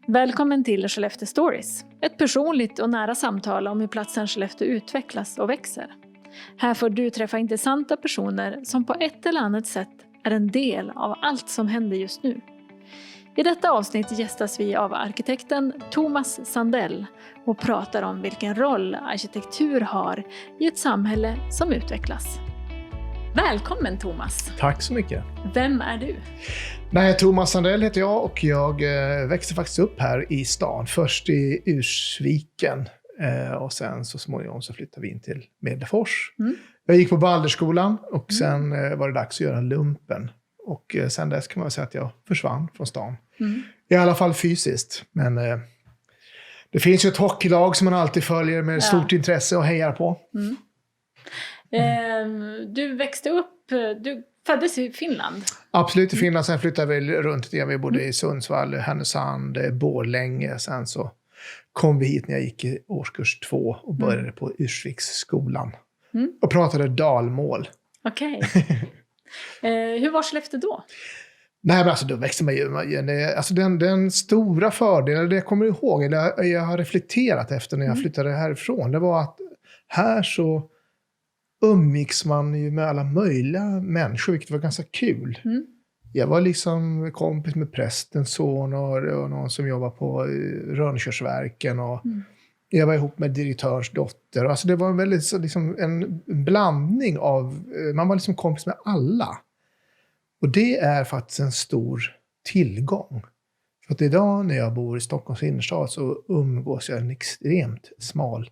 Välkommen till Skellefteå Stories. Ett personligt och nära samtal om hur platsen Skellefteå utvecklas och växer. Här får du träffa intressanta personer som på ett eller annat sätt är en del av allt som händer just nu. I detta avsnitt gästas vi av arkitekten Thomas Sandell och pratar om vilken roll arkitektur har i ett samhälle som utvecklas. Välkommen Thomas! Tack så mycket! Vem är du? Nej, Thomas Sandell heter jag och jag växte faktiskt upp här i stan. Först i Ursviken och sen så småningom så flyttade vi in till Medlefors. Jag gick på Balderskolan och sen var det dags att göra lumpen. Och sen dess kan man väl säga att jag försvann från stan. I alla fall fysiskt. Men det finns ju ett hockeylag som man alltid följer med stort intresse och hejar på. Du växte upp, du föddes i Finland. Absolut i Finland, sen flyttade vi runt igen. Vi bodde i Sundsvall, Härnösand, Borlänge. Sen så kom vi hit när jag gick i årskurs 2 och började på Ursviksskolan. Och pratade dalmål. Okej. Hur var Skellefteå då? Nej, men alltså då växte man ju. Alltså den stora fördelen, det jag kommer ihåg, eller jag har reflekterat efter när jag flyttade härifrån, det var att här så umgicks man ju med alla möjliga människor, vilket var ganska kul. Jag var liksom kompis med prästens son och någon som jobbar på Rönkörsverken och jag var ihop med direktörs dotter. Alltså det var en väldigt liksom en blandning av, man var liksom kompis med alla. Och det är faktiskt en stor tillgång. För att idag när jag bor i Stockholms innerstad så umgås jag en extremt smal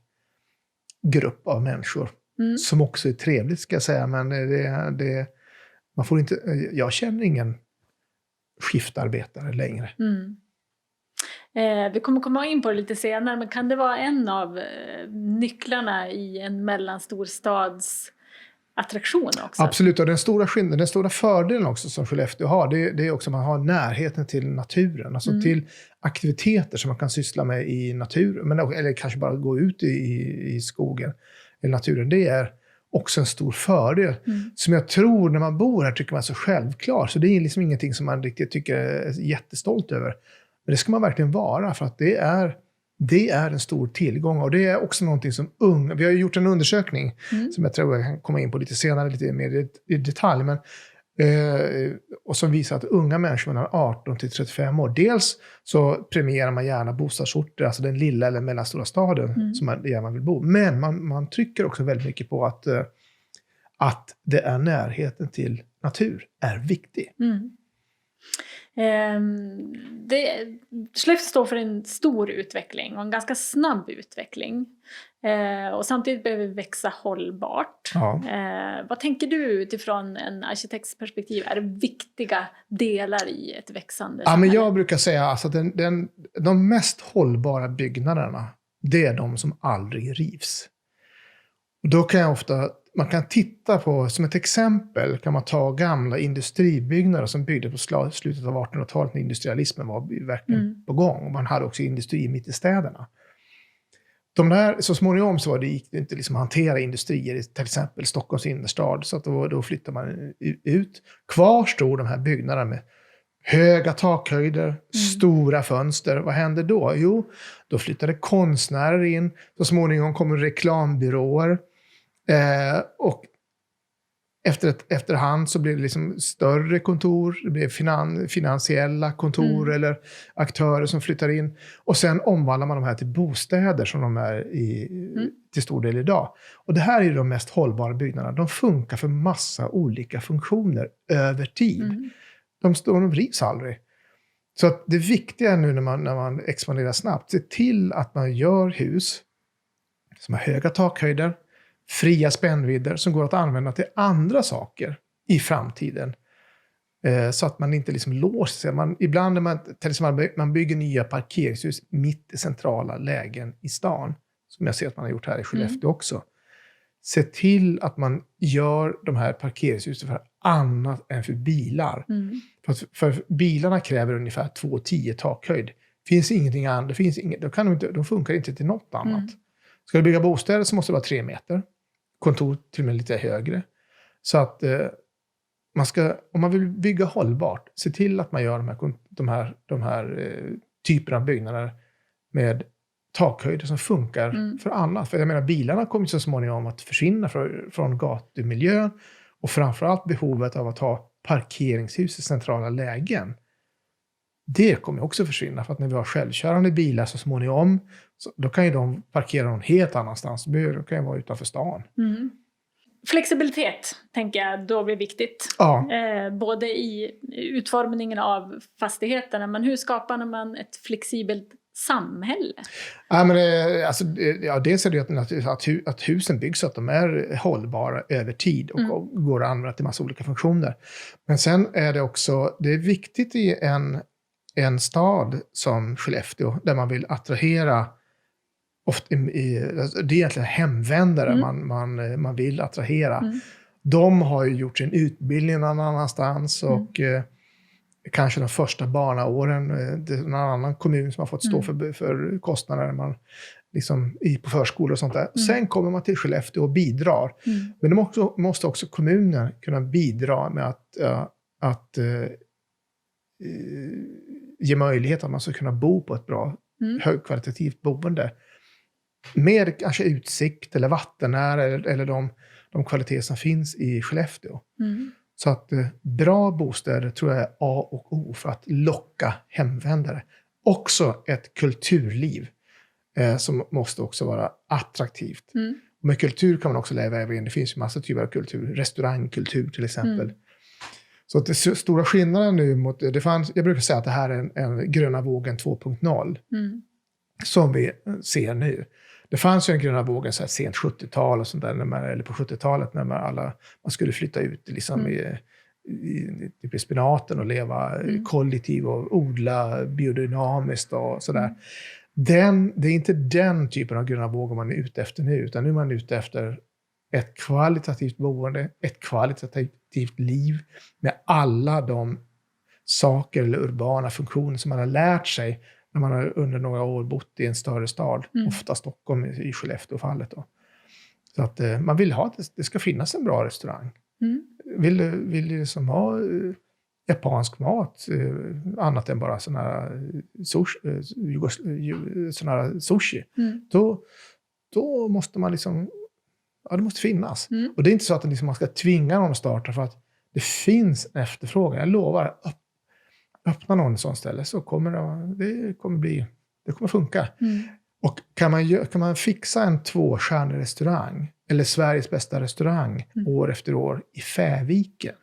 grupp av människor. Som också är trevligt ska jag säga, men man får inte, jag känner ingen skiftarbetare längre. Vi kommer komma in på det lite senare, men kan det vara en av nycklarna i en mellanstorstads attraktion också? Absolut, och den stora fördelen också som Skellefteå har, det är också att man har närheten till naturen, alltså till aktiviteter som man kan syssla med i naturen, eller kanske bara gå ut i skogen eller naturen. Det är också en stor fördel som jag tror när man bor här tycker man är så självklar, så det är liksom ingenting som man riktigt tycker är jättestolt över. Men det ska man verkligen vara, för att det är en stor tillgång. Och det är också någonting som unga, vi har gjort en undersökning som jag tror jag kan komma in på lite senare, lite mer i detalj, men och som visar att unga människor mellan 18 till 35 år, dels så premierar man gärna bostadsorter, alltså den lilla eller mellanstora staden som man gärna vill bo, men man trycker också väldigt mycket på att det är närheten till natur är viktig. Skellefteå står för en stor utveckling och en ganska snabb utveckling. Och samtidigt behöver vi växa hållbart. Vad tänker du utifrån en arkitekts perspektiv är viktiga delar i ett växande samhälle? Men jag brukar säga alltså att de mest hållbara byggnaderna, det är de som aldrig rivs. Och då kan man kan titta på, som ett exempel kan man ta gamla industribyggnader som byggde på slutet av 1800-talet när industrialismen var verkligen på gång. Och man hade också industri mitt i städerna. De där, så småningom så gick det inte liksom att hantera industrier i till exempel Stockholms innerstad, så att då flyttar man ut. Kvar stod de här byggnaderna med höga takhöjder, stora fönster. Vad hände då? Jo, då flyttade konstnärer in. Så småningom kommer reklambyråer. Och efterhand så blir det liksom större kontor, det blir finansiella kontor eller aktörer som flyttar in, och sen omvandlar man de här till bostäder som de är till stor del idag. Och det här är de mest hållbara byggnaderna. De funkar för massa olika funktioner över tid. De rivs aldrig. Så att det viktiga är nu när man expanderar snabbt, se till att man gör hus som har höga takhöjder, fria spännvidder som går att använda till andra saker i framtiden. Så att man inte liksom låser sig. Ibland när man bygger nya parkeringshus mitt i centrala lägen i stan, som jag ser att man har gjort här i Skellefteå också. Se till att man gör de här parkeringshusen för annat än för bilar. För bilarna kräver ungefär 2,10 takhöjd. Finns ingenting annat, de funkar inte till något annat. Ska du bygga bostäder så måste det vara 3 meter. Kontor till och med lite högre. Så att om man vill bygga hållbart, se till att man gör de här typer av byggnader med takhöjder som funkar för annat. För jag menar, bilarna kommer så småningom att försvinna från gatumiljön, och framförallt behovet av att ha parkeringshus i centrala lägen. Det kommer också försvinna, för att när vi har självkörande bilar så småningom, då kan ju de parkera någon helt annanstans. Då kan ju vara utanför stan. Flexibilitet, tänker jag, då blir viktigt. Ja. Både i utformningen av fastigheterna, men hur skapar man ett flexibelt samhälle? Ja, men, dels är det att husen byggs så att de är hållbara över tid och går att använda till massa olika funktioner. Men sen är det också, det är viktigt i en stad som Skellefteå, där man vill attrahera, ofta det är egentligen hemvändare man vill attrahera. De har ju gjort sin utbildning någon annanstans, och kanske de första barnaåren, det är någon annan kommun som har fått stå för kostnader man liksom på förskolor och sånt där. Sen kommer man till Skellefteå och bidrar. Men det måste också kommunen kunna bidra med att ge möjlighet att man ska kunna bo på ett bra, högkvalitativt boende. Med kanske utsikt eller vattennära eller de kvaliteter som finns i Skellefteå. Så att bra bostäder tror jag är A och O för att locka hemvändare. Också ett kulturliv som måste också vara attraktivt. Och med kultur kan man också leva in. Det finns ju massa typer av kultur. Restaurangkultur till exempel. Så att det stora skillnaden nu mot, jag brukar säga att det här är en gröna vågen 2.0 som vi ser nu. Det fanns ju en gröna vågen så här sent 70-tal och sånt där, eller på 70-talet när man skulle flytta ut liksom i spenaten och leva kollektiv och odla biodynamiskt och sådär. Det är inte den typen av gröna vågor man är ute efter nu, utan nu är man ute efter ett kvalitativt boende, ett kvalitativt liv med alla de saker eller urbana funktioner som man har lärt sig när man har under några år bott i en större stad, ofta Stockholm i Skellefteå-fallet då. Så att man vill ha att det ska finnas en bra restaurang. Vill du liksom ha japansk mat, annat än bara sån här sushi, då måste man liksom, det måste finnas. Och det är inte så att man ska tvinga någon att starta, för att det finns en efterfrågan. Jag lovar, öppna någon sån ställe så kommer det kommer funka. Och kan man fixa en 2-stjärnig restaurang eller Sveriges bästa restaurang år efter år i Fäviken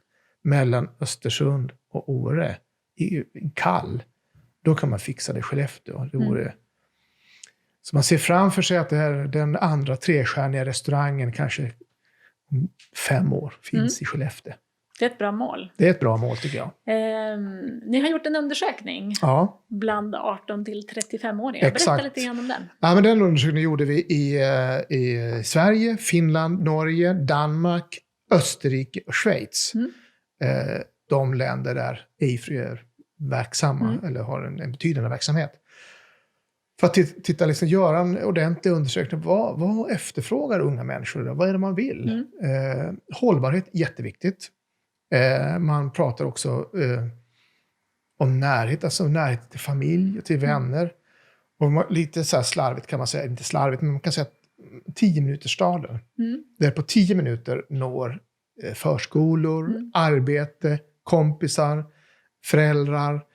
mellan Östersund och Åre i Kall, då kan man fixa det i Skellefteå. Så man ser framför sig att det här, den andra 3-stjärniga restaurangen kanske om 5 år finns i Skellefteå. Det är ett bra mål. Det är ett bra mål, tycker jag. Ni har gjort en undersökning bland 18 till 35-åringar. Berätta lite grann om den. Ja, men den undersökningen gjorde vi i Sverige, Finland, Norge, Danmark, Österrike och Schweiz. De länder där AFRY är verksamma eller har en betydande verksamhet. För att göra en ordentlig undersökning. Vad efterfrågar unga människor idag? Vad är det man vill? Hållbarhet, jätteviktigt. Man pratar också om närhet. Alltså närhet till familj och till vänner. Och lite så här slarvigt kan man säga. Inte slarvigt, men man kan säga 10 minuters staden. Där på 10 minuter når förskolor, arbete, kompisar, föräldrar,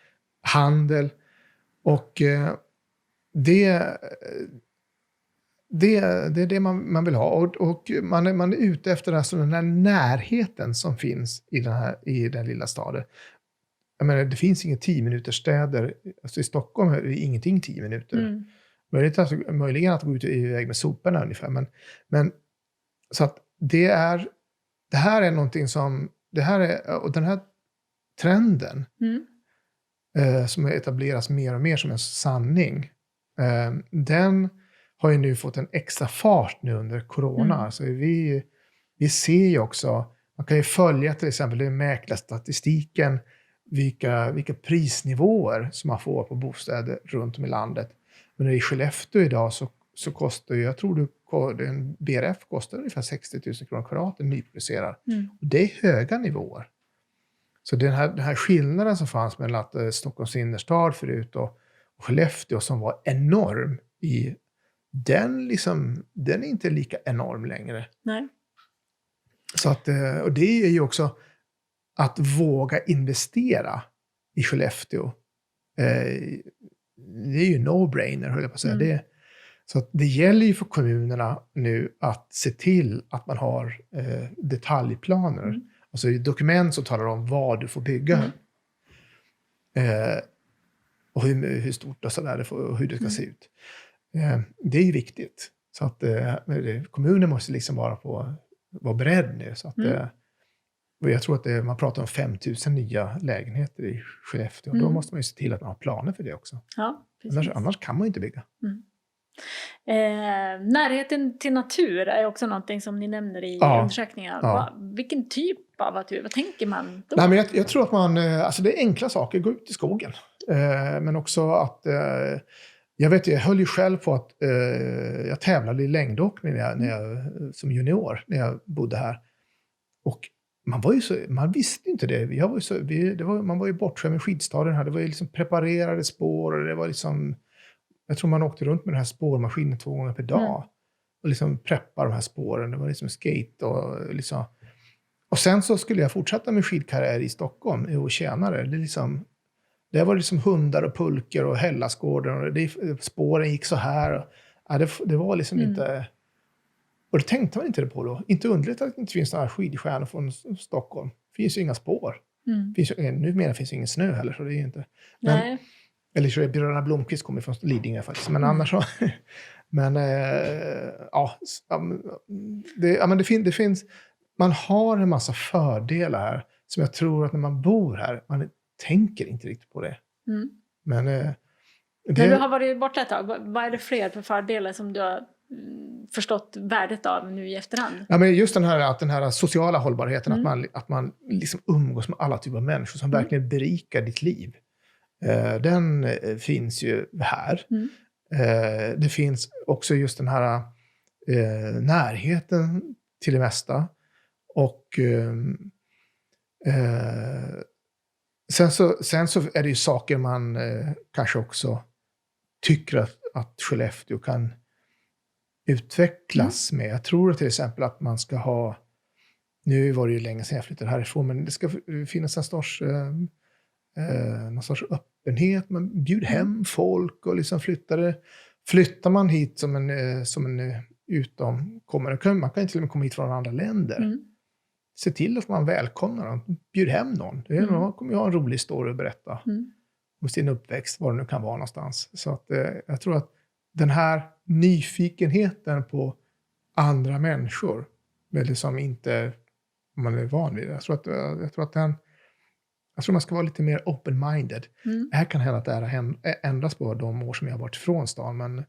handel. Och det är det man vill ha. Och man är ute efter den här närheten som finns i den lilla staden. Jag menar, det finns inga 10-minuters städer. Alltså i Stockholm är det ingenting 10 minuter. Möjligen att gå ut iväg med soporna ungefär. Men så att det här är någonting som, och den här trenden som etableras mer och mer som en sanning, den har ju nu fått en extra fart nu under corona. Alltså vi ser ju också, man kan ju följa till exempel i mäklarstatistiken vilka prisnivåer som man får på bostäder runt om i landet. Men i Skellefteå idag så kostar ju, jag tror en BRF kostar ungefär 60 000 kronor kvadraten nyproducerad. Och det är höga nivåer. Så den här skillnaden som fanns mellan Stockholms innerstad förut Skellefteå som var enorm den är inte lika enorm längre. Nej. Så att, och det är ju också att våga investera i Skellefteå. Det är ju no-brainer, höll jag på att säga. Så att det gäller ju för kommunerna nu att se till att man har detaljplaner. Alltså dokument som talar om vad du får bygga. Och hur stort och sådär, och hur det ska se ut. Det är ju viktigt. Så att kommunen måste liksom vara beredd nu. Så att, och jag tror att man pratar om 5 000 nya lägenheter i Skellefteå. Och då måste man ju se till att man har planer för det också. Ja, precis. Annars kan man ju inte bygga. Närheten till natur är också någonting som ni nämner i undersökningen. Vilken typ av natur? Vad tänker man då? Nej, men jag tror att alltså det är enkla saker. Gå ut i skogen. Men också att... jag höll ju själv på att... jag tävlade i längdåkning som junior när jag bodde här. Och man visste inte det. Man var ju bortskämd med skidstaden här. Det var ju liksom preparerade spår och det var liksom... Jag tror man åkte runt med den här spårmaskinen 2 gånger per dag. Och liksom preppa de här spåren. Det var liksom skate och liksom... Och sen så skulle jag fortsätta med skidkarriär i Stockholm och tjänare. Det var liksom hundar och pulker och Hellasgården. Och spåren gick så här. Det var liksom inte... Och det tänkte man inte på då. Inte underligt att det inte finns några skidstjärnor från Stockholm. Det finns ju inga spår. Numera finns det ingen snö heller, så det är ju inte... Nej. Eller så är Bröderna Blomqvist kommer från Lidingö faktiskt. Men annars så... Men det finns... Man har en massa fördelar här som jag tror att när man bor här, man tänker inte riktigt på det. Men du har varit borta ett tag. Vad är det fler för fördelar som du har förstått värdet av nu i efterhand? Ja, men just den här sociala hållbarheten, att man liksom umgås med alla typer av människor som verkligen berikar ditt liv. Den finns ju här. Det finns också just den här närheten till det mesta. Och sen så är det ju saker man kanske också tycker att Skellefteå kan utvecklas med. Jag tror till exempel att man ska ha, nu var det ju länge sedan jag flyttade härifrån, men det ska finnas någon sorts öppenhet. Man bjuder hem folk och liksom flyttar man hit som en utomkommande, man kan till och med komma hit från andra länder. Se till att man välkomnar dem. Bjud hem någon. Man kommer ju ha en rolig historia att berätta. Om sin uppväxt, var det nu kan vara någonstans. Så att, jag tror att den här nyfikenheten på andra människor, med som inte man är van vid. Jag tror man ska vara lite mer open-minded. Det här kan hända att det här ändras på de år som jag har varit ifrån stan. Men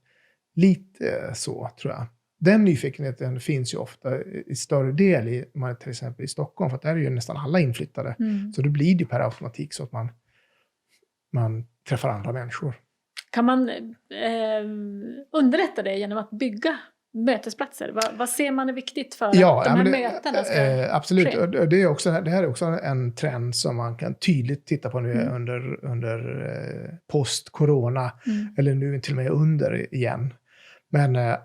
lite så tror jag. Den nyfikenheten finns ju ofta i större del till exempel i Stockholm. För att där är ju nästan alla inflyttade. Så då blir det per automatik så att man träffar andra människor. Kan man underlätta det genom att bygga mötesplatser? Vad ser man är viktigt för att de här mötena ska absolut. ske? Det här är också en trend som man kan tydligt titta på nu under post-corona. Eller nu till och med under igen. Men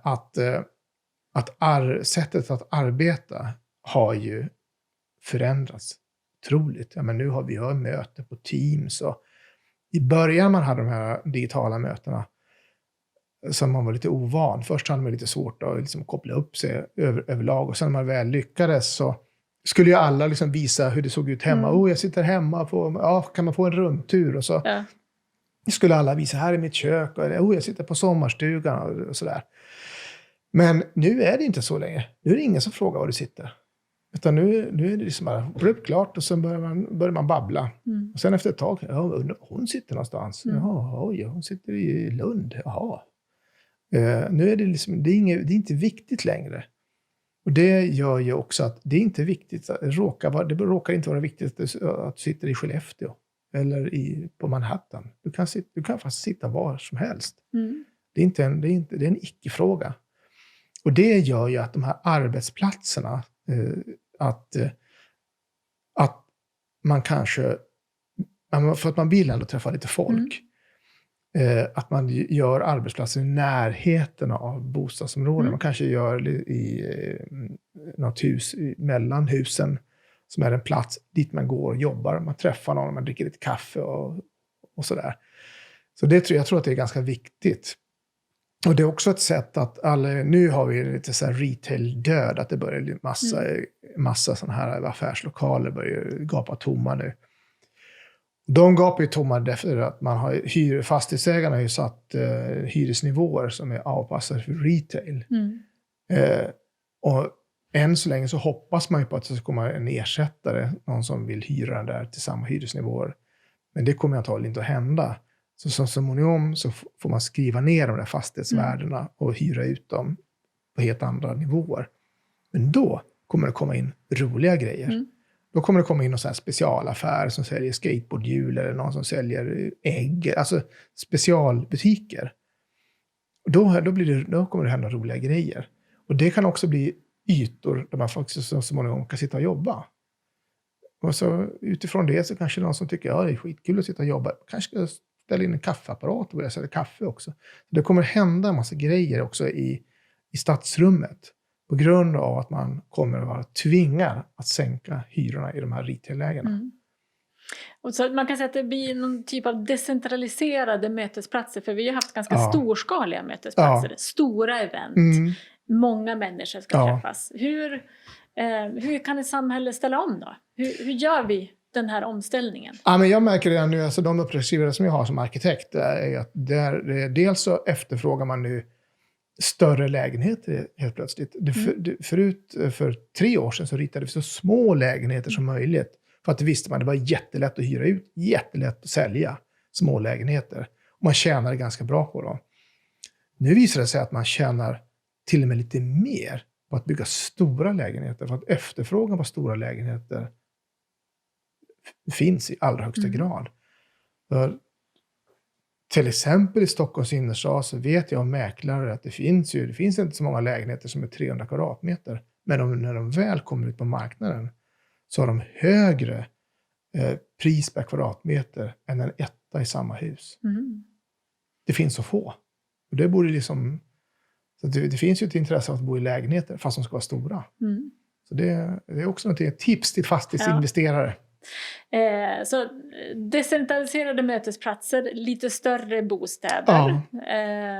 sättet att arbeta har ju förändrats otroligt. Ja, men nu har vi möten på Teams. Och i början man hade de här digitala mötena som man var lite ovan. Först hade man lite svårt att liksom koppla upp sig överlag. Och sen när man väl lyckades så skulle ju alla liksom visa hur det såg ut hemma. Jag sitter hemma kan man få en rundtur? Och så skulle alla visa, här är mitt kök. Och jag sitter på sommarstugan och sådär. Men nu är det inte så länge. Nu är det ingen som frågar var du sitter. Utan nu är det liksom bara klart och sen börjar man babbla. Och sen efter ett tag, hon sitter någonstans. Hon sitter i Lund. Jaha. Nu är det liksom, det är inte viktigt längre. Och det gör ju också att det är inte viktigt, det råkar inte vara viktigt att du sitter i Skellefteå eller på Manhattan. Du kan faktiskt sitta var som helst. Det är en icke-fråga. Och det gör ju att de här arbetsplatserna, att man kanske, för att man vill ändå träffa lite folk. att man gör arbetsplatser i närheten av bostadsområden. Man kanske gör i något hus mellan husen som är en plats dit man går och jobbar. Man träffar någon, man dricker lite kaffe och sådär. Så jag tror att det är ganska viktigt. Och det är också ett sätt att nu har vi lite så här retail-död, att det börjar bli massa sådana här affärslokaler börjar gapa tomma nu. De gapar ju tomma därför att man har fastighetsägarna har ju satt hyresnivåer som är avpassade för retail. Och än så länge så hoppas man ju på att det ska komma en ersättare, någon som vill hyra den där till samma hyresnivåer. Men det kommer antagligen inte att hända. Så som småningom så får man skriva ner de där fastighetsvärdena och hyra ut dem på helt andra nivåer. Men då kommer det komma in roliga grejer. Då kommer det komma in någon sån här specialaffär som säljer skateboardhjul eller någon som säljer ägg. Alltså specialbutiker. Då kommer det hända roliga grejer. Och det kan också bli ytor där man faktiskt så småningom kan sitta och jobba. Och så utifrån det så kanske någon som tycker det är skitkul att sitta och jobba. Kanske ska ställa in en kaffeapparat och börja sälja kaffe också. Det kommer hända en massa grejer också i stadsrummet. På grund av att man kommer att vara tvingad att sänka hyrorna i de här retail-lägena. Och så man kan säga att det blir någon typ av decentraliserade mötesplatser. För vi har haft ganska storskaliga mötesplatser. Stora event. Många människor ska träffas. Hur kan ett samhälle ställa om då? Hur gör vi den här omställningen? Ja, men jag märker redan nu, alltså de uppdragsgivare som jag har som arkitekt är att dels så efterfrågar man nu större lägenheter helt plötsligt. Förut, för 3 år sedan så ritade vi så små lägenheter som möjligt. För att det visste man, det var jättelätt att hyra ut, jättelätt att sälja små lägenheter. Och man tjänade ganska bra på dem. Nu visar det sig att man tjänar till och med lite mer på att bygga stora lägenheter. För att efterfrågan på stora lägenheter finns i allra högsta grad. För till exempel i Stockholms innerstad så vet jag om mäklare att det finns inte så många lägenheter som är 300 kvadratmeter. Men när de väl kommer ut på marknaden så har de högre pris per kvadratmeter än en etta i samma hus. Det finns så få. Och det borde liksom, så det finns ju ett intresse av att bo i lägenheter fast de ska vara stora. Så det är också ett tips till fastighetsinvesterare. Så decentraliserade mötesplatser, lite större bostäder.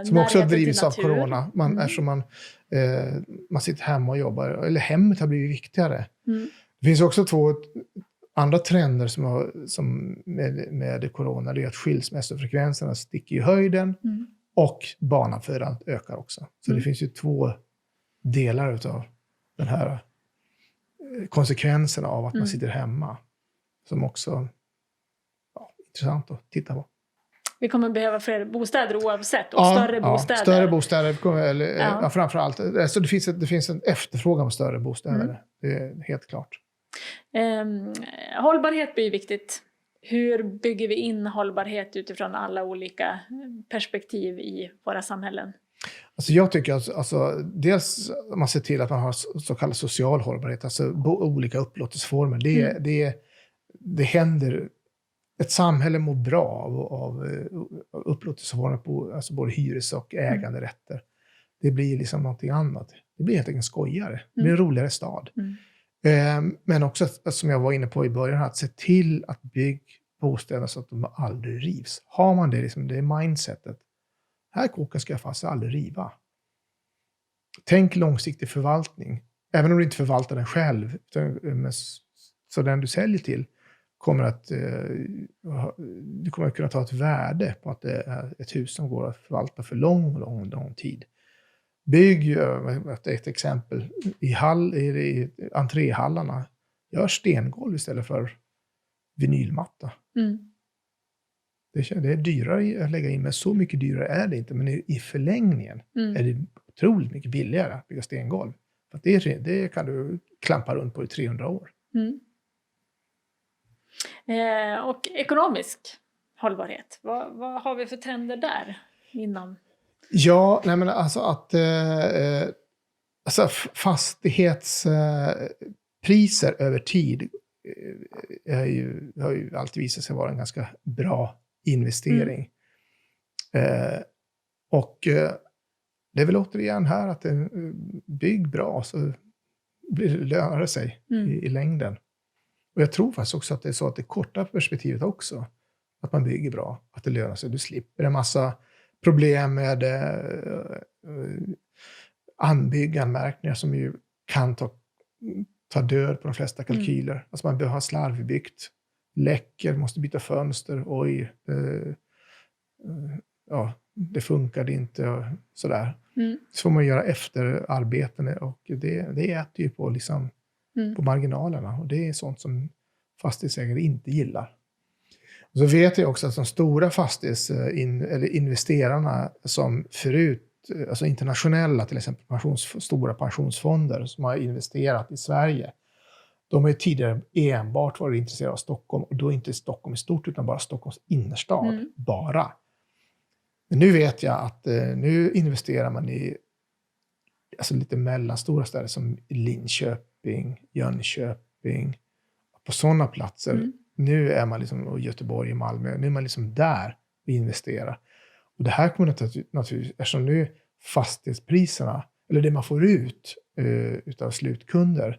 Som också har drivits av corona. Eftersom man sitter hemma och jobbar. Eller hemmet har blivit viktigare. Det finns också 2 andra trender som med corona. Det är att skilsmässofrekvenserna sticker i höjden. Och barnafödandet ökar också. Så det finns ju 2 delar av den här konsekvenserna av att man sitter hemma. Som också intressant att titta på. Vi kommer behöva fler bostäder oavsett. Och större bostäder. Större bostäder. Framförallt. Alltså det finns en efterfrågan på större bostäder. Det är helt klart. Hållbarhet blir viktigt. Hur bygger vi in hållbarhet utifrån alla olika perspektiv i våra samhällen? Alltså jag tycker att dels man ser till att man har så kallad social hållbarhet. Alltså olika upplåtelseformer. Det händer. Ett samhälle mår bra av upplåtelseformer på alltså både hyres- och äganderätter. Det blir liksom någonting annat. Det blir helt enkelt skojigare. Det blir en roligare stad. Men också, som jag var inne på i början, att se till att bygga bostäder så att de aldrig rivs. Har man det, liksom, det är mindsetet. Här kåken ska jag fast aldrig riva. Tänk långsiktig förvaltning. Även om du inte förvaltar den själv. Så den du säljer till kommer att du kommer att kunna ta ett värde på att det är ett hus som går att förvalta för lång tid. Bygg, ett exempel, i entréhallarna, gör stengolv istället för vinylmatta. Det är dyrare att lägga in, men så mycket dyrare är det inte. Men i förlängningen är det otroligt mycket billigare att bygga stengolv. För att det kan du klampa runt på i 300 år. Och ekonomisk hållbarhet. Vad har vi för trender där inom? Ja, nej men alltså att fastighetspriser över tid har ju alltid visat sig vara en ganska bra investering. Det är väl återigen här att bygg bra så lönar det sig i längden. Och jag tror faktiskt också att det är så att det korta perspektivet också, att man bygger bra, att det lönar sig. Du slipper en massa problem med anbygganmärkningar som ju kan ta död på de flesta kalkyler. Alltså man behöver ha slarvbyggt, läcker, måste byta fönster, det funkade inte och sådär. Så får man göra efterarbeten och det äter ju på, liksom, på marginalerna, och det är sånt som fastighetsägare inte gillar. Och så vet jag också att de stora investerarna som förut, alltså internationella, till exempel stora pensionsfonder som har investerat i Sverige, de har ju tidigare enbart varit intresserade av Stockholm, och då inte Stockholm i stort utan bara Stockholms innerstad. Bara. Men nu vet jag att nu investerar man i alltså lite mellanstora städer som Linköping, Jönköping, på sådana platser. Nu är man liksom, och Göteborg och Malmö, nu är man liksom där och investerar. Och det här kommer naturligtvis, eftersom nu fastighetspriserna, eller det man får ut utav slutkunder,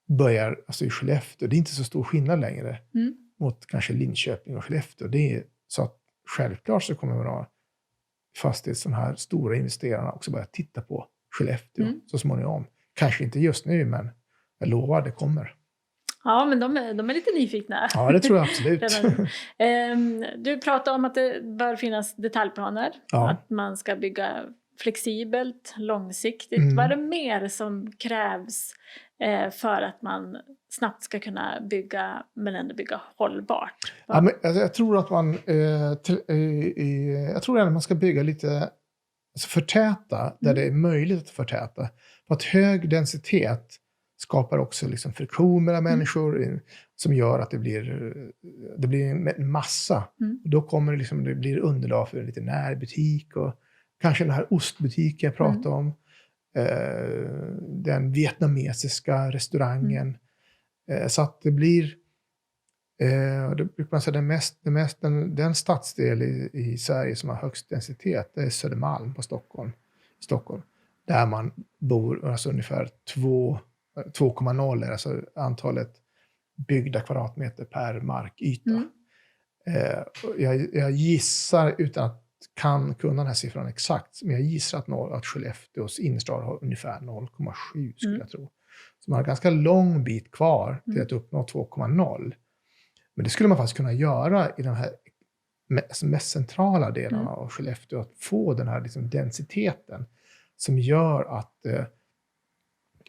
börjar, alltså i Skellefteå, det är inte så stor skillnad längre mot kanske Linköping och Skellefteå. Det är så att självklart så kommer man ha de här stora investerarna också börja titta på Skellefteå så småningom. Kanske inte just nu, men jag lovar det kommer. Ja, men de är lite nyfikna. Ja, det tror jag absolut. Du pratade om att det bör finnas detaljplaner. Ja. Att man ska bygga flexibelt, långsiktigt. Vad är det mer som krävs för att man snabbt ska kunna bygga, men ändå bygga hållbart? Ja, men, alltså, jag tror att man ska bygga lite, alltså förtäta där det är möjligt att förtäta. För att hög densitet skapar också liksom friktion mellan människor som gör att det blir en massa. Och då kommer det, liksom, det blir underlag för en lite närbutik och kanske den här ostbutiken jag pratade om. Den vietnamesiska restaurangen. Så att det blir det brukar man säga den stadsdel i Sverige som har högst densitet, det är Södermalm i Stockholm. Där man bor alltså ungefär 2,0 alltså antalet byggda kvadratmeter per markyta. Jag gissar, utan att kunna den här siffran exakt, men jag gissar att Skellefteås innerstad har ungefär 0,7 skulle jag tro. Så man har ganska lång bit kvar till att uppnå 2,0. Men det skulle man faktiskt kunna göra i de här mest centrala delarna av Skellefteå, att få den här liksom densiteten som gör att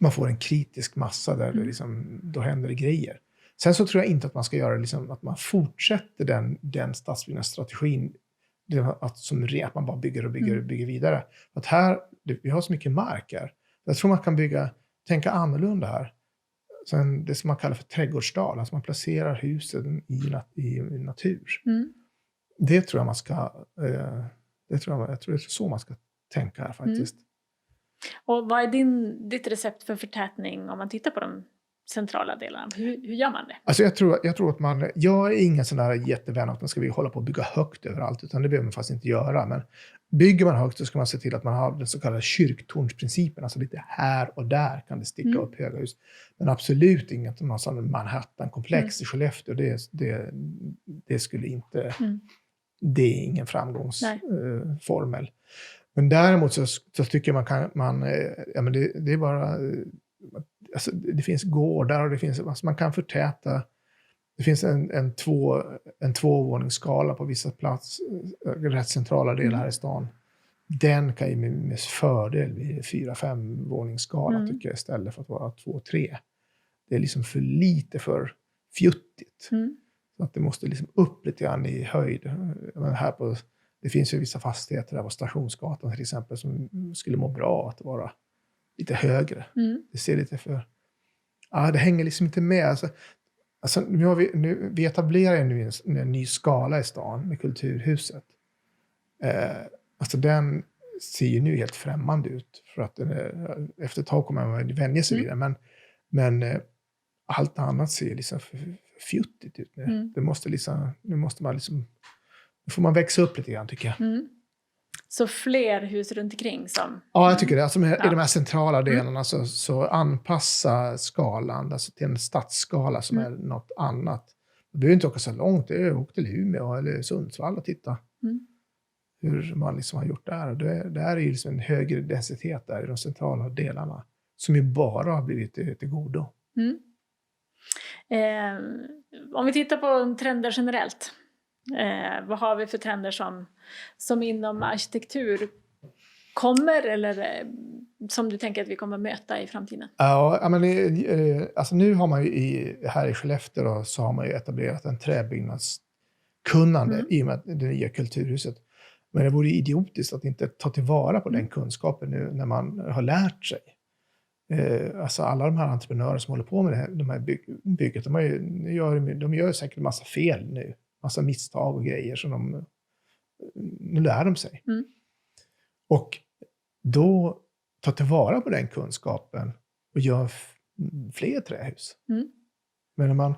man får en kritisk massa där det liksom, då händer det grejer. Sen så tror jag inte att man ska göra liksom, att man fortsätter den stadsbyggnadsstrategin, att man bara bygger vidare. Att här, vi har så mycket mark här. Jag tror man kan tänka annorlunda här. Sen det som man kallar för trädgårdsstad, alltså man placerar husen i natur. Det tror jag man ska, jag tror det är så man ska tänka här faktiskt. Och vad är ditt recept för förtätning om man tittar på de centrala delarna? Hur gör man det? Alltså jag tror att jag är ingen sån där jättevän att man ska hålla på att bygga högt överallt, utan det behöver man faktiskt inte göra. Men bygger man högt så ska man se till att man har den så kallade kyrktornsprincipen, alltså lite här och där kan det sticka upp höga hus. Men absolut inget någon sån Manhattan-komplex i Skellefteå, det skulle inte, det är ingen framgångsformel. Men däremot så tycker jag det är bara, alltså det finns gårdar och det finns, alltså man kan förtäta. Det finns en tvåvåningsskala på vissa plats, rätt centrala delar här i stan. Den kan ju med fördel bli 4-5 våningsskala tycker jag, istället för att vara 2-3. Det är liksom för lite för fjuttigt. Så att det måste liksom upp lite grann i höjd. Men det finns ju vissa fastigheter där på Stationsgatan till exempel som skulle må bra att vara lite högre. Det ser lite för... det hänger liksom inte med. Alltså vi etablerar nu en ny skala i stan med Kulturhuset. Alltså den ser ju nu helt främmande ut. För att efter ett tag kommer man vänja sig vid det. Men allt annat ser liksom för fjuttigt ut nu. Nu får man växa upp lite grann tycker jag. Så fler hus runt omkring som... Ja, jag tycker det. Alltså i de här centrala delarna så anpassa skalan alltså till en stadsskala som är något annat. Du behöver inte åka så långt. Jag åkte till Umeå eller Sundsvall och titta hur man liksom har gjort där. Det är ju liksom en högre densitet där i de centrala delarna som ju bara har blivit till godo. Om vi tittar på trender generellt. Vad har vi för trender som inom arkitektur kommer eller som du tänker att vi kommer möta i framtiden? Ja, men alltså nu har man ju här i Skellefteå då, så har man ju etablerat en träbyggnadskunnande i och med det nya kulturhuset. Men det vore idiotiskt att inte ta tillvara på den kunskapen nu när man har lärt sig. Alltså alla de här entreprenörer som håller på med de här bygget, de gör säkert en massa fel nu. Massa misstag och grejer som nu lär de sig. Och då ta tillvara på den kunskapen och gör fler trähus. Men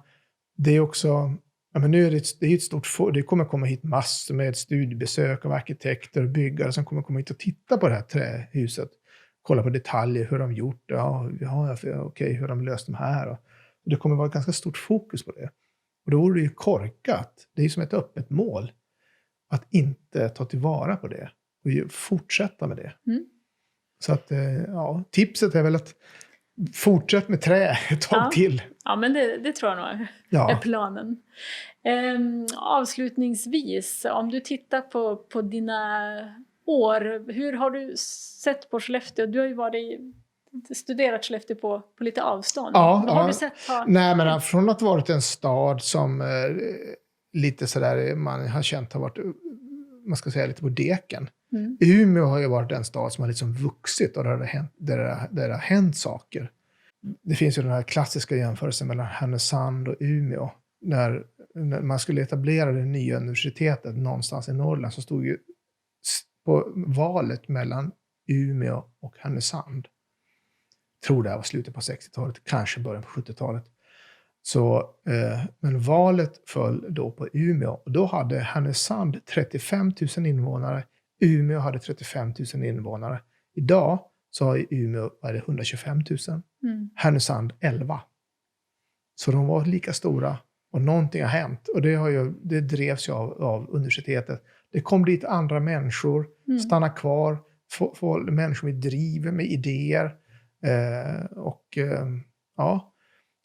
det är också, men nu är det är ett stort, det kommer komma hit massor med studiebesök av arkitekter och byggare som kommer komma hit och titta på det här trähuset. Kolla på detaljer, hur de gjort det, okej, hur de löst de här. Och det kommer vara ett ganska stort fokus på det. Och då vore det ju korkat. Det är ju som ett öppet mål. Att inte ta tillvara på det. Och fortsätta med det. Så att, tipset är väl att fortsätta med trä ett tag till. Ja, men det tror jag nog är planen. Avslutningsvis, om du tittar på dina år. Hur har du sett på Skellefteå? Du har ju studerat Skellefteå på lite avstånd. Vad har du sett? Nej, men från att ha varit en stad som lite sådär man har känt har varit, man ska säga, lite på deken. Umeå har ju varit en stad som har liksom vuxit och där det har hänt saker. Det finns ju den här klassiska jämförelsen mellan Härnösand och Umeå. När man skulle etablera det nya universitetet någonstans i Norrland så stod ju på valet mellan Umeå och Härnösand. Tror det var slutet på 60-talet, kanske början på 70-talet. Så, men valet föll då på Umeå. Och då hade Härnösand 35 000 invånare. Umeå hade 35 000 invånare. Idag så har Umeå 125 000. Härnösand 11. Så de var lika stora. Och någonting har hänt. Och det drevs ju av universitetet. Det kom dit andra människor, stanna kvar, få människor med driv, med idéer.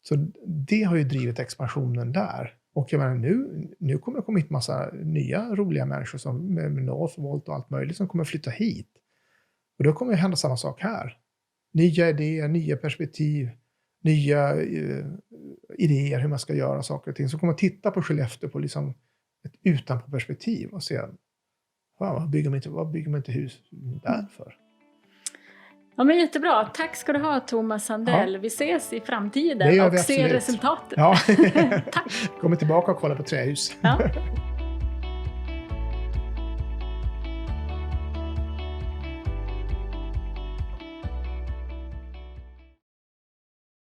Så det har ju drivit expansionen där. Och jag menar, nu kommer det komma hit massa nya roliga människor som med Northvolt och allt möjligt som kommer flytta hit. Och då kommer det hända samma sak här. Nya idéer, nya perspektiv, nya idéer hur man ska göra saker och ting. Så kommer man titta på Skellefteå på liksom ett utanpå perspektiv och se vad bygger man inte hus där för? Ja, men jättebra. Tack ska du ha, Thomas Sandell. Ja. Vi ses i framtiden och ser resultatet. Ja. Kommer tillbaka och kolla på trähus. Ja.